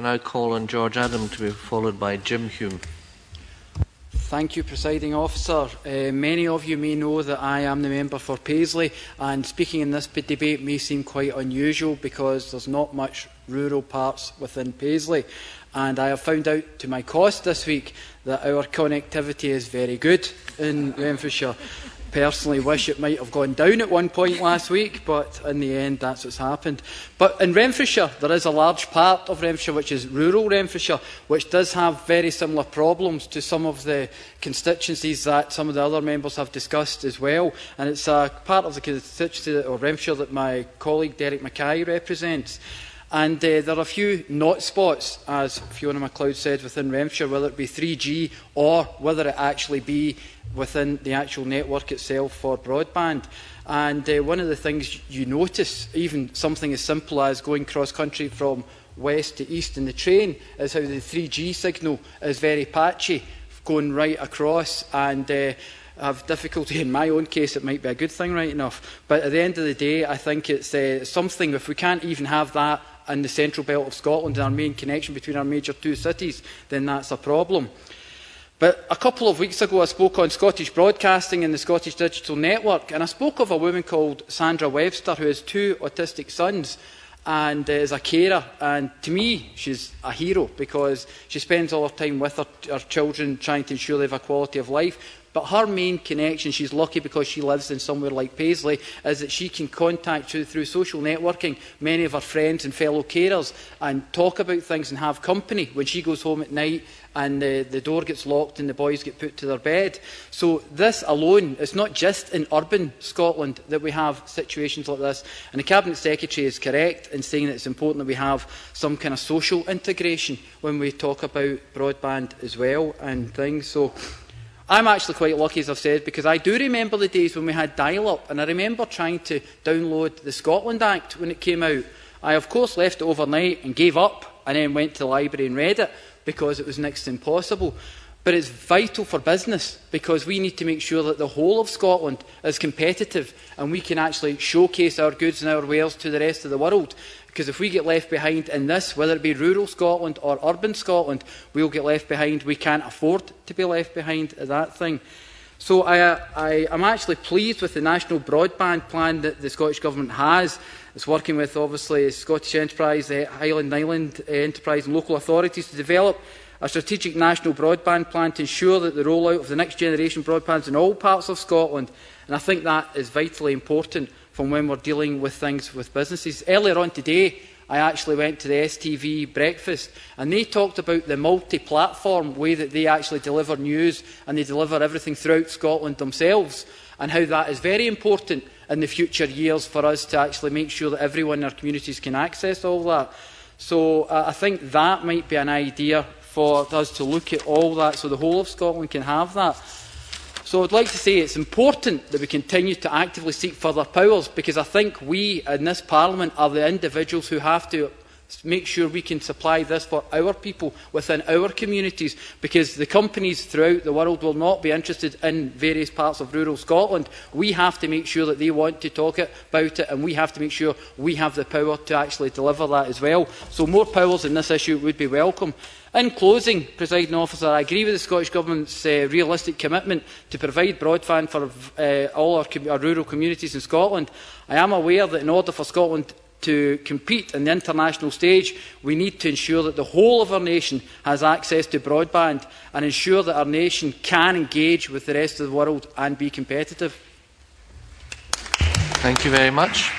now call on George Adam to be followed by Jim Hume. Thank you, Presiding Officer. Many of you may know that I am the member for Paisley, and speaking in this debate may seem quite unusual because there's not much rural parts within Paisley. And I have found out to my cost this week that our connectivity is very good in Renfrewshire. Personally wish it might have gone down at one point last week, but in the end that's what's happened. But in Renfrewshire there is a large part of Renfrewshire which is rural Renfrewshire, which does have very similar problems to some of the constituencies that some of the other members have discussed as well, and it's a part of the constituency of Renfrewshire that my colleague Derek Mackay represents. And there are a few not spots, as Fiona MacLeod said, within Renfrewshire, whether it be 3G or whether it actually be within the actual network itself for broadband. And one of the things you notice, even something as simple as going cross-country from west to east in the train, is how the 3G signal is very patchy, going right across, and have difficulty. In my own case, it might be a good thing, right enough. But at the end of the day, I think it's something, if we can't even have that in the central belt of Scotland, and our main connection between our major two cities, then that's a problem. But a couple of weeks ago I spoke on Scottish broadcasting and the Scottish Digital Network, and I spoke of a woman called Sandra Webster who has 2 autistic sons and is a carer, and to me she's a hero because she spends all her time with her children trying to ensure they have a quality of life. But her main connection, she's lucky because she lives in somewhere like Paisley, is that she can contact through social networking many of her friends and fellow carers and talk about things and have company when she goes home at night and the door gets locked and the boys get put to their bed. So this alone, it's not just in urban Scotland that we have situations like this. And the Cabinet Secretary is correct in saying that it's important that we have some kind of social integration when we talk about broadband as well and things. So I'm actually quite lucky, as I've said, because I do remember the days when we had dial-up, and I remember trying to download the Scotland Act when it came out. I, of course, left it overnight and gave up, and then went to the library and read it, because it was next to impossible. But it's vital for business, because we need to make sure that the whole of Scotland is competitive, and we can actually showcase our goods and our wares to the rest of the world. Because if we get left behind in this, whether it be rural Scotland or urban Scotland, we'll get left behind. We can't afford to be left behind at that thing. So I am actually pleased with the national broadband plan that the Scottish Government has. It's working with, obviously, Scottish Enterprise, the Highland Island Enterprise and local authorities to develop a strategic national broadband plan to ensure that the rollout of the next generation broadbands in all parts of Scotland. And I think that is vitally important from when we're dealing with things with businesses. Earlier on today, I actually went to the STV breakfast, and they talked about the multi-platform way that they actually deliver news and they deliver everything throughout Scotland themselves, and how that is very important in the future years for us to actually make sure that everyone in our communities can access all that. So I think that might be an idea for us to look at all that, so the whole of Scotland can have that. So I'd like to say it's important that we continue to actively seek further powers, because I think we in this Parliament are the individuals who have to make sure we can supply this for our people within our communities, because the companies throughout the world will not be interested in various parts of rural Scotland. We have to make sure that they want to talk about it, and we have to make sure we have the power to actually deliver that as well. So more powers in this issue would be welcome. In closing, Presiding Officer, I agree with the Scottish Government's realistic commitment to provide broadband for all our rural communities in Scotland. I am aware that in order for Scotland to compete in the international stage, we need to ensure that the whole of our nation has access to broadband and ensure that our nation can engage with the rest of the world and be competitive. Thank you very much.